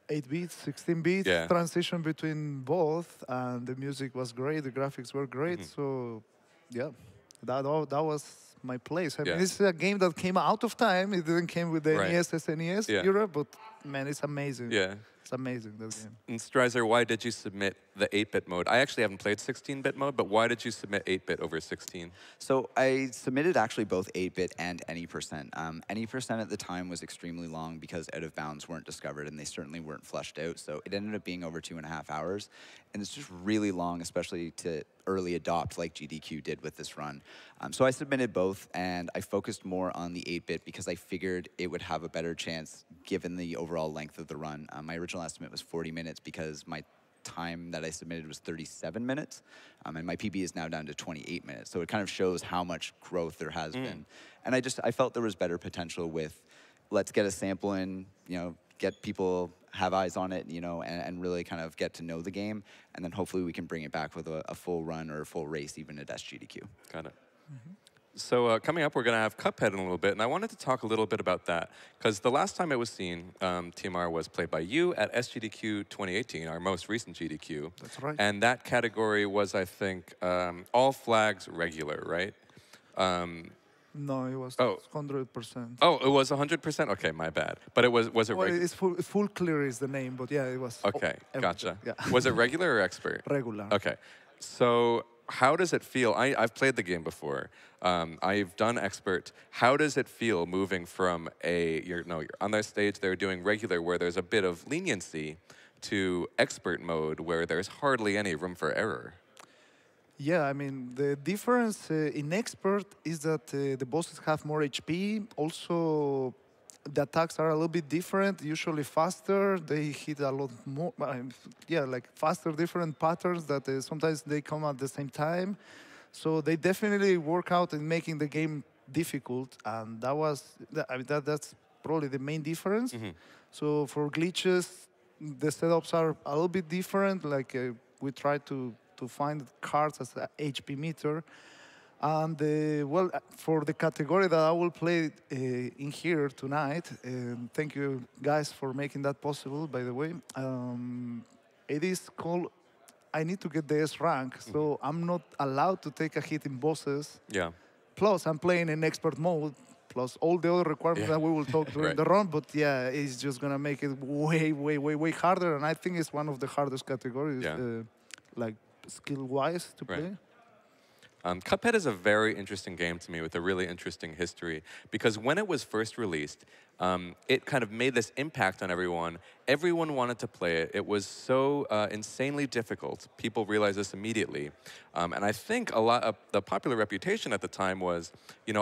8 beats, 16 beats, transition between both, and the music was great, the graphics were great, so yeah, that was my place. I mean, it's a game that came out of time. It didn't came with the NES, SNES era, but man, it's amazing. Yeah. It's amazing, that game. And Strizer, why did you submit the 8-bit mode? I actually haven't played 16-bit mode, but why did you submit 8-bit over 16? So I submitted actually both 8-bit and any percent. Any percent at the time was extremely long because out of bounds weren't discovered and they certainly weren't flushed out. So it ended up being over 2.5 hours. And it's just really long, especially to early adopt like GDQ did with this run. So I submitted both and I focused more on the 8-bit because I figured it would have a better chance given the overall length of the run. My original estimate was 40 minutes because my time that I submitted was 37 minutes, and my PB is now down to 28 minutes. So it kind of shows how much growth there has been. And I felt there was better potential with, let's get a sample in, get people have eyes on it, and really kind of get to know the game, and then hopefully we can bring it back with a full run or a full race even at SGDQ. Got it. So coming up, we're going to have Cuphead in a little bit, and I wanted to talk a little bit about that, because the last time it was seen, TMR was played by you at SGDQ 2018, our most recent GDQ. That's right. And that category was, I think, all flags regular, right? No, it was 100%. Oh, it was 100%? Okay, my bad. But it was it Well, regular? it's full clear is the name, but yeah, it was. Okay, gotcha. Yeah. Was it regular or expert? Regular. Okay. So how does it feel? I've played the game before. I've done expert. How does it feel moving from you're on that stage they're doing regular where there's a bit of leniency to expert mode where there's hardly any room for error? Yeah, I mean, the difference in expert is that the bosses have more HP. Also, the attacks are a little bit different, usually faster. They hit a lot more, like faster, different patterns that sometimes they come at the same time. So they definitely work out in making the game difficult, and that's probably the main difference. So for glitches, the setups are a little bit different. Like we try to find cards as an HP meter. And well, for the category that I will play in here tonight, thank you guys for making that possible, by the way. It is called, I need to get the S rank, so I'm not allowed to take a hit in bosses. Yeah. Plus, I'm playing in expert mode, plus all the other requirements that we will talk during the run. But yeah, it's just going to make it way, way, way, way harder. And I think it's one of the hardest categories, like skill-wise, to play. Cuphead is a very interesting game to me with a really interesting history because when it was first released, it kind of made this impact on everyone. Everyone wanted to play it. It was so insanely difficult. People realized this immediately. And I think a lot of the popular reputation at the time was,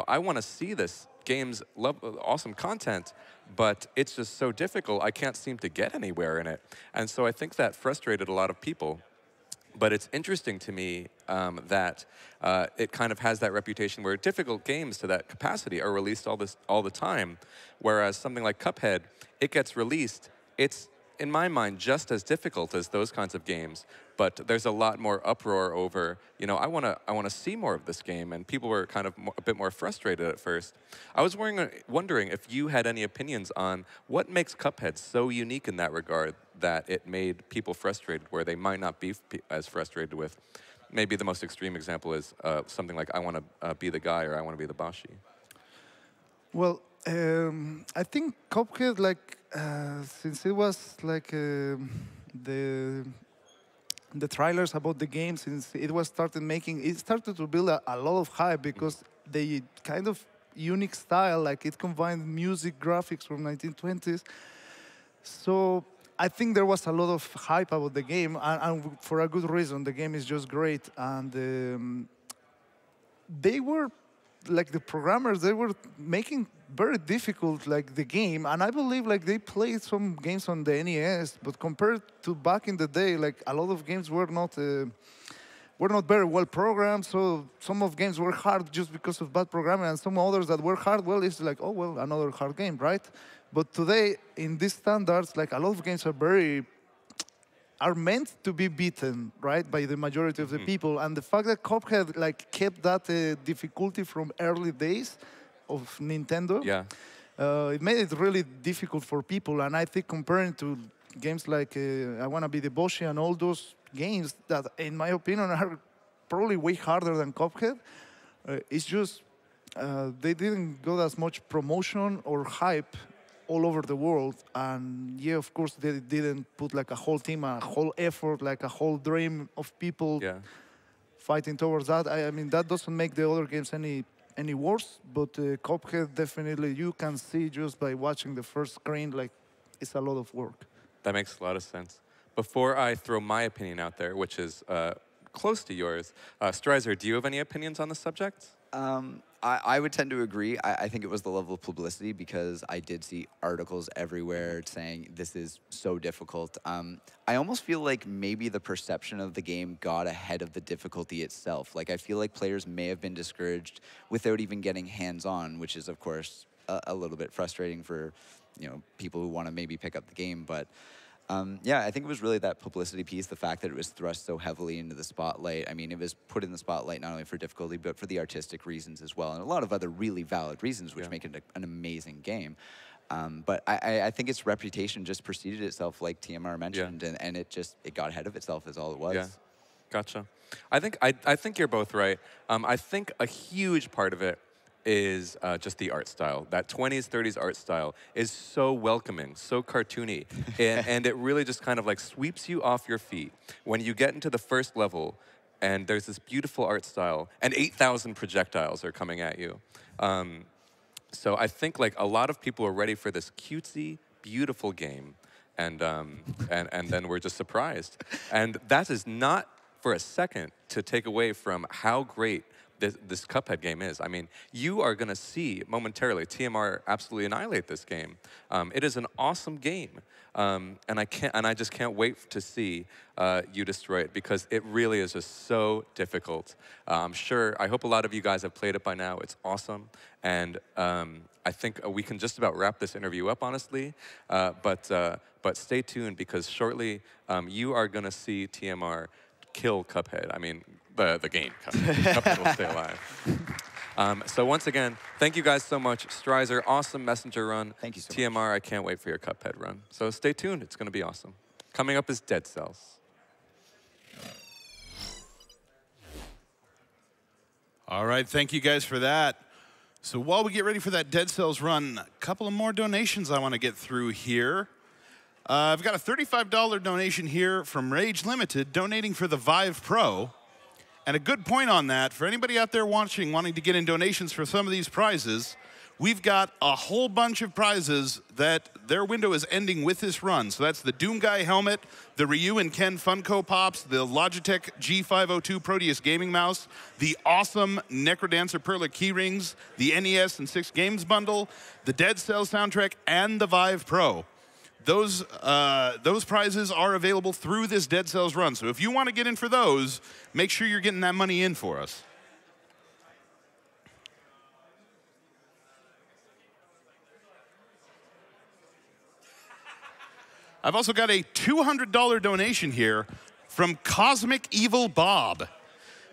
I want to see this. Games love awesome content, but it's just so difficult. I can't seem to get anywhere in it. And so I think that frustrated a lot of people. But it's interesting to me that it kind of has that reputation where difficult games to that capacity are released all the time, whereas something like Cuphead, it gets released. It's, in my mind, just as difficult as those kinds of games, but there's a lot more uproar over, I want to see more of this game, and people were kind of a bit more frustrated at first. I was wondering if you had any opinions on what makes Cuphead so unique in that regard that it made people frustrated where they might not be as frustrated with. Maybe the most extreme example is something like I want to be the guy or I want to be the Blechy. Well, I think Cuphead, since it was like the trailers about the game, since it started to build a lot of hype because the kind of unique style, like it combined music, graphics from 1920s. So I think there was a lot of hype about the game, and for a good reason. The game is just great, and they were, like the programmers, they were making very difficult like the game, and I believe like they played some games on the NES, but compared to back in the day, like a lot of games were not very well programmed. So some of games were hard just because of bad programming, and some others that were hard, well, it's like, oh well, another hard game, right? But today, in these standards, like a lot of games are meant to be beaten, right, by the majority of the people. And the fact that Cuphead like kept that difficulty from early days of Nintendo, it made it really difficult for people. And I think comparing to games like I Wanna Be the Blechy and all those games that, in my opinion, are probably way harder than Cuphead, it's just they didn't got as much promotion or hype all over the world. And yeah, of course, they didn't put like a whole team, a whole effort, like a whole dream of people fighting towards that. I mean, that doesn't make the other games any worse, but Cuphead definitely, you can see just by watching the first screen, like, it's a lot of work. That makes a lot of sense. Before I throw my opinion out there, which is close to yours, Strizer, do you have any opinions on the subject? I would tend to agree. I think it was the level of publicity, because I did see articles everywhere saying this is so difficult. I almost feel like maybe the perception of the game got ahead of the difficulty itself. Like, I feel like players may have been discouraged without even getting hands-on, which is, of course, a little bit frustrating for, you know, people who want to maybe pick up the game. But yeah, I think it was really that publicity piece, the fact that it was thrust so heavily into the spotlight. I mean, it was put in the spotlight not only for difficulty, but for the artistic reasons as well, and a lot of other really valid reasons, which make it an amazing game. But I think its reputation just preceded itself, like TMR mentioned, and it got ahead of itself, is all it was. Yeah, gotcha. I think you're both right. I think a huge part of it is just the art style. That 20s, 30s art style is so welcoming, so cartoony, and it really just kind of like sweeps you off your feet. When you get into the first level, and there's this beautiful art style, and 8,000 projectiles are coming at you. So I think like a lot of people are ready for this cutesy, beautiful game, and then we're just surprised. And that is not for a second to take away from how great this Cuphead game is. I mean, you are going to see momentarily TMR absolutely annihilate this game. It is an awesome game, and I just can't wait to see you destroy it, because it really is just so difficult. I hope a lot of you guys have played it by now. It's awesome, and I think we can just about wrap this interview up, honestly. But stay tuned, because shortly you are going to see TMR kill Cuphead. I mean, the game Cuphead. Cuphead will stay alive. So once again, thank you guys so much. Strizer, awesome messenger run. Thank you so TMR, much. I can't wait for your Cuphead run. So stay tuned. It's going to be awesome. Coming up is Dead Cells. All right, thank you guys for that. So while we get ready for that Dead Cells run, a couple of more donations I want to get through here. I've got a $35 donation here from Rage Limited, donating for the Vive Pro. And a good point on that, for anybody out there watching, wanting to get in donations for some of these prizes, we've got a whole bunch of prizes that their window is ending with this run. So that's the Doom Guy helmet, the Ryu and Ken Funko Pops, the Logitech G502 Proteus gaming mouse, the awesome Necrodancer Perla keyrings, the NES and 6 games bundle, the Dead Cells soundtrack, and the Vive Pro. Those prizes are available through this Dead Cells run. So if you want to get in for those, make sure you're getting that money in for us. I've also got a $200 donation here from Cosmic Evil Bob.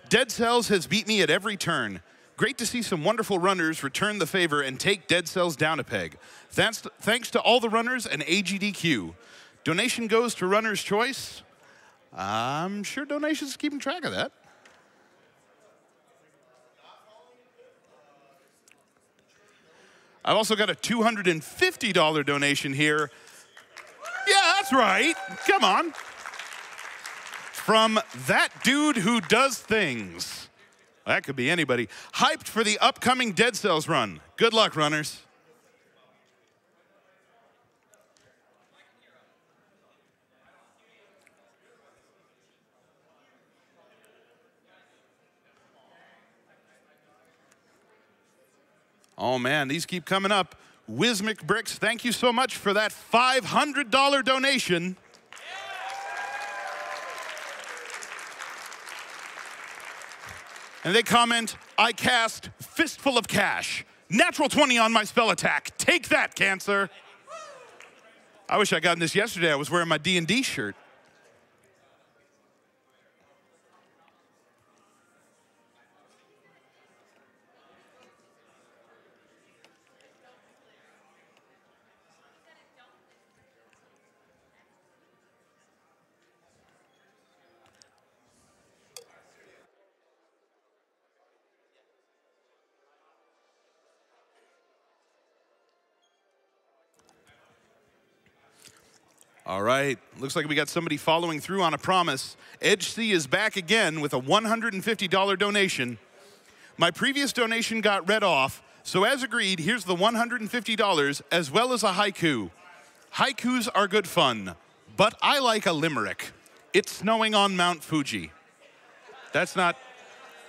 Dead Cells has beat me at every turn. Great to see some wonderful runners return the favor and take Dead Cells down a peg. Thanks to all the runners and AGDQ. Donation goes to Runner's Choice. I'm sure donations are keeping track of that. I've also got a $250 donation here. Yeah, that's right. Come on. From That Dude Who Does Things. That could be anybody. Hyped for the upcoming Dead Cells run. Good luck, runners. Oh man, these keep coming up. Wismic Bricks, thank you so much for that $500 donation. And they comment, I cast Fistful of Cash. Natural 20 on my spell attack. Take that, Cancer. I wish I'd gotten this yesterday. I was wearing my D&D shirt. All right, looks like we got somebody following through on a promise. Edge C is back again with a $150 donation. My previous donation got read off, so as agreed, here's the $150 as well as a haiku. Haikus are good fun, but I like a limerick. It's snowing on Mount Fuji. That's not,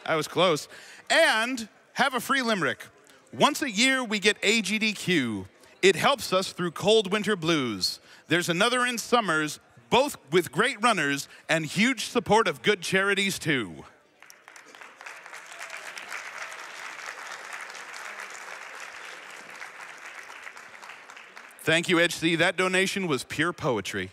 I was close. And have a free limerick. Once a year we get AGDQ. It helps us through cold winter blues. There's another in summers, both with great runners and huge support of good charities too. Thank you, HC. That donation was pure poetry.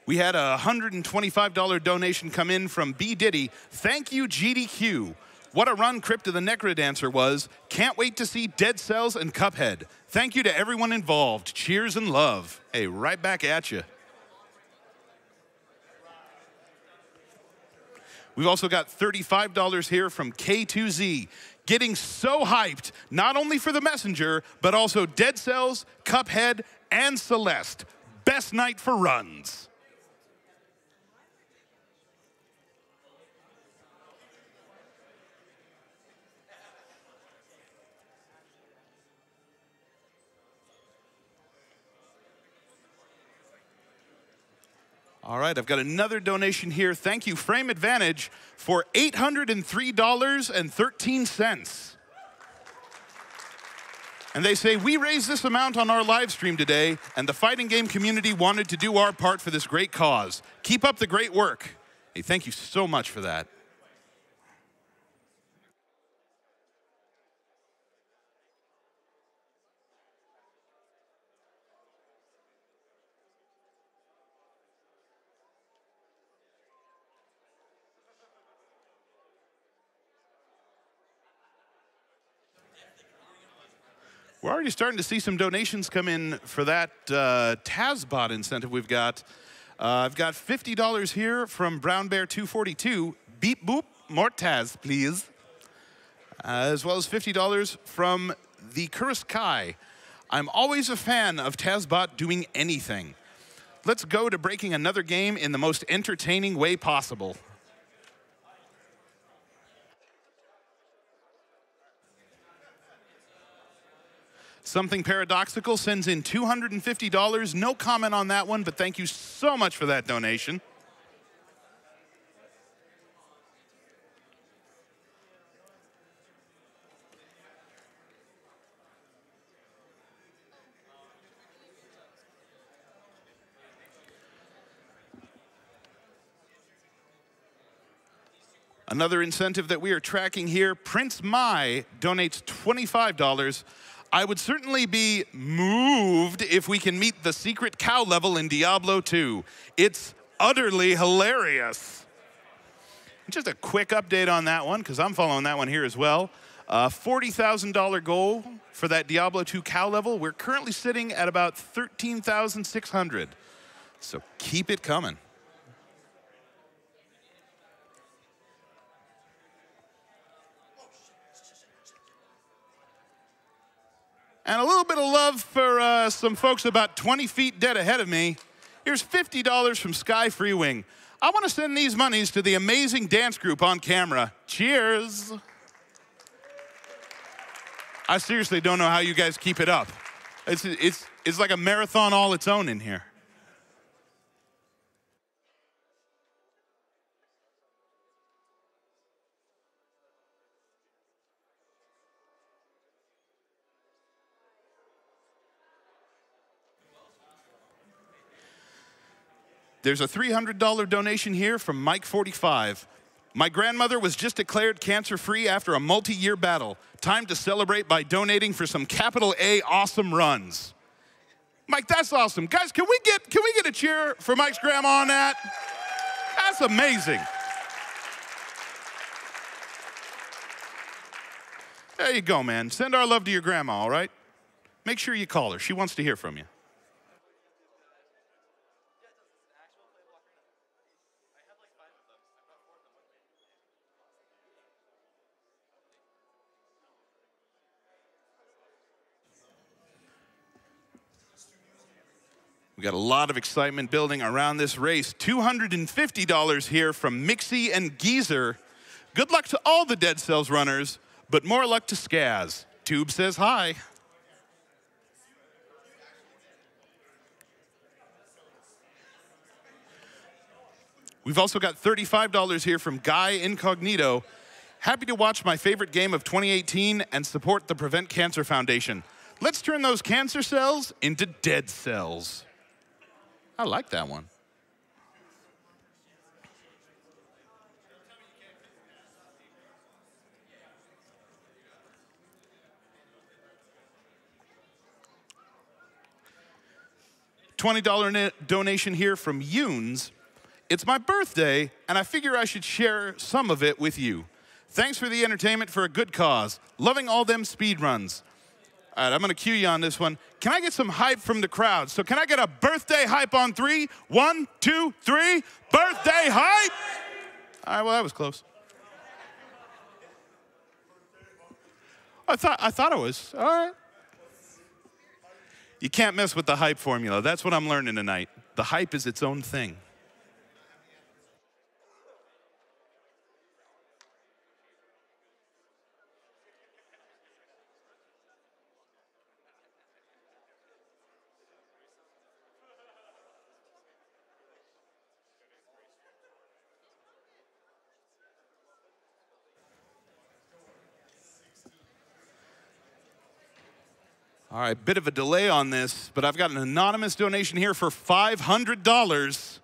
We had a $125 donation come in from B. Diddy. Thank you, GDQ. What a run Crypt of the Necro Dancer was. Can't wait to see Dead Cells and Cuphead. Thank you to everyone involved. Cheers and love. Hey, right back at you. We've also got $35 here from K2Z. Getting so hyped, not only for the Messenger, but also Dead Cells, Cuphead, and Celeste. Best night for runs. All right, I've got another donation here. Thank you, Frame Advantage, for $803.13. And they say, we raised this amount on our live stream today, and the fighting game community wanted to do our part for this great cause. Keep up the great work. Hey, thank you so much for that. We're already starting to see some donations come in for that TazBot incentive we've got. I've got $50 here from Brown Bear 242. Beep boop, more Taz, please. As well as $50 from the Kuruskai. I'm always a fan of TazBot doing anything. Let's go to breaking another game in the most entertaining way possible. Something Paradoxical sends in $250. No comment on that one, but thank you so much for that donation. Another incentive that we are tracking here, Prince Mai donates $25. I would certainly be moved if we can meet the secret cow level in Diablo 2. It's utterly hilarious. Just a quick update on that one, because I'm following that one here as well. $40,000 goal for that Diablo 2 cow level. We're currently sitting at about 13,600. So keep it coming. And a little bit of love for some folks about 20 feet dead ahead of me. Here's $50 from Sky Freewing. I want to send these monies to the amazing dance group on camera. Cheers. I seriously don't know how you guys keep it up. It's like a marathon all its own in here. There's a $300 donation here from Mike45. My grandmother was just declared cancer-free after a multi-year battle. Time to celebrate by donating for some capital A awesome runs. Mike, that's awesome. Guys, can we get a cheer for Mike's grandma on that? That's amazing. There you go, man. Send our love to your grandma, all right? Make sure you call her. She wants to hear from you. We got a lot of excitement building around this race. $250 here from Mixie and Geezer. Good luck to all the Dead Cells runners, but more luck to Skaz. Tube says hi. We've also got $35 here from Guy Incognito. Happy to watch my favorite game of 2018 and support the Prevent Cancer Foundation. Let's turn those cancer cells into dead cells. I like that one. $20 donation here from Yunes. It's my birthday, and I figure I should share some of it with you. Thanks for the entertainment for a good cause. Loving all them speed runs. All right, I'm going to cue you on this one. Can I get some hype from the crowd? So can I get a birthday hype on 3? 1, 2, 3. Birthday hype! All right, well, that was close. I thought it was. All right. You can't mess with the hype formula. That's what I'm learning tonight. The hype is its own thing. All right, bit of a delay on this, but I've got an anonymous donation here for $500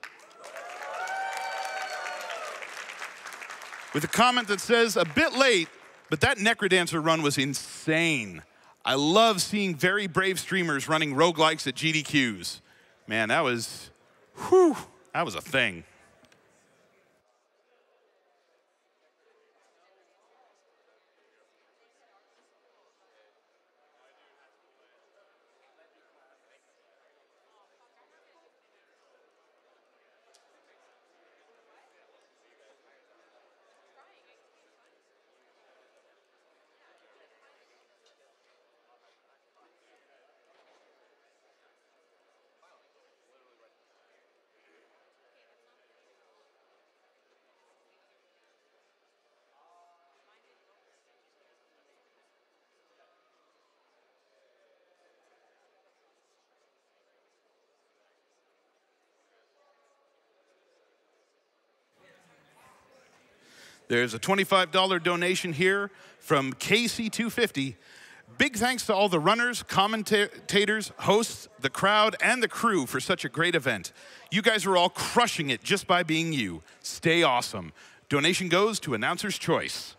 with a comment that says, a bit late, but that Necrodancer run was insane. I love seeing very brave streamers running roguelikes at GDQs. Man, that was a thing. There's a $25 donation here from KC250. Big thanks to all the runners, commentators, hosts, the crowd, and the crew for such a great event. You guys are all crushing it just by being you. Stay awesome. Donation goes to Announcer's Choice.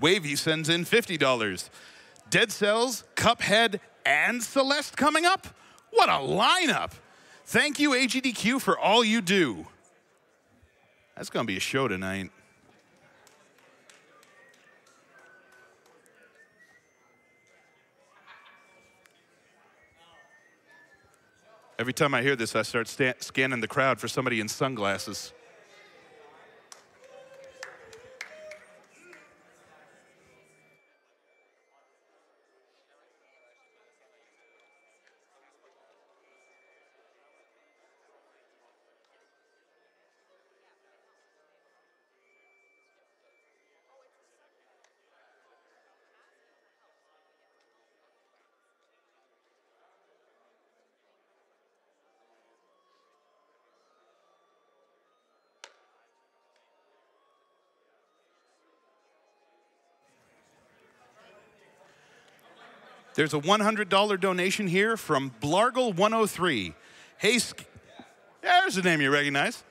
Wavy sends in $50. Dead Cells, Cuphead, and Celeste coming up? What a lineup! Thank you, AGDQ, for all you do. That's going to be a show tonight. Every time I hear this, I start scanning the crowd for somebody in sunglasses. There's a $100 donation here from Blargle103. Hey, there's a name you recognize.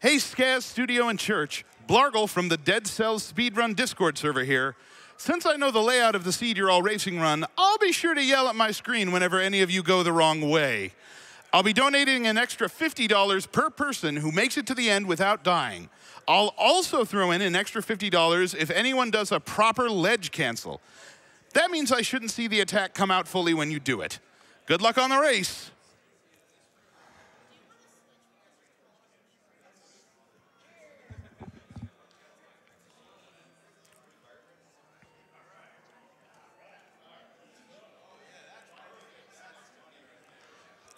Hey, Skaz Studio and Church. Blargle from the Dead Cells Speedrun Discord server here. Since I know the layout of the Seed You're All Racing run, I'll be sure to yell at my screen whenever any of you go the wrong way. I'll be donating an extra $50 per person who makes it to the end without dying. I'll also throw in an extra $50 if anyone does a proper ledge cancel. That means I shouldn't see the attack come out fully when you do it. Good luck on the race.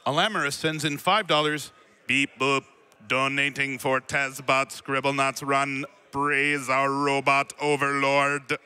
Alamarus sends in $5. Beep boop. Donating for Tazbot Scribblenauts Run. Praise our robot overlord.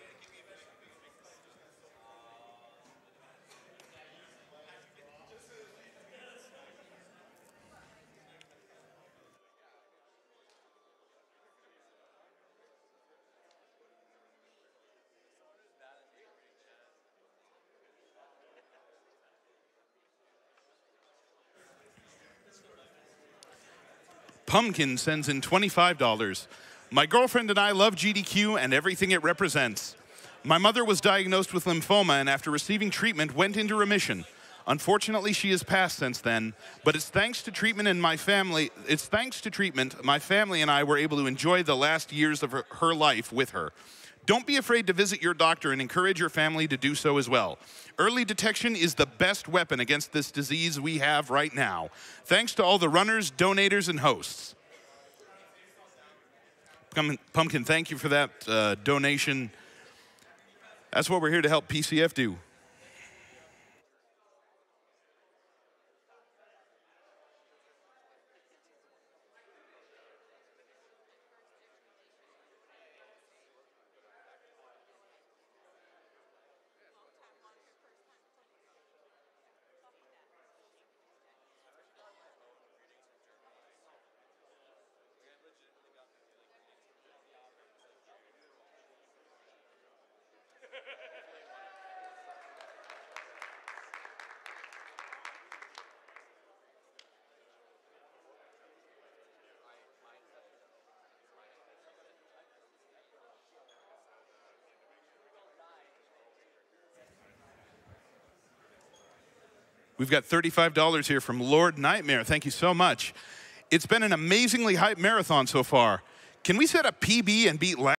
Pumpkin sends in $25. My girlfriend and I love GDQ and everything it represents. My mother was diagnosed with lymphoma and after receiving treatment went into remission. Unfortunately, she has passed since then, but it's thanks to treatment and my family and I were able to enjoy the last years of her life with her. Don't be afraid to visit your doctor and encourage your family to do so as well. Early detection is the best weapon against this disease we have right now. Thanks to all the runners, donators, and hosts. Pumpkin, thank you for that donation. That's what we're here to help PCF do. We've got $35 here from Lord Nightmare. Thank you so much. It's been an amazingly hype marathon so far. Can we set a PB and beat last?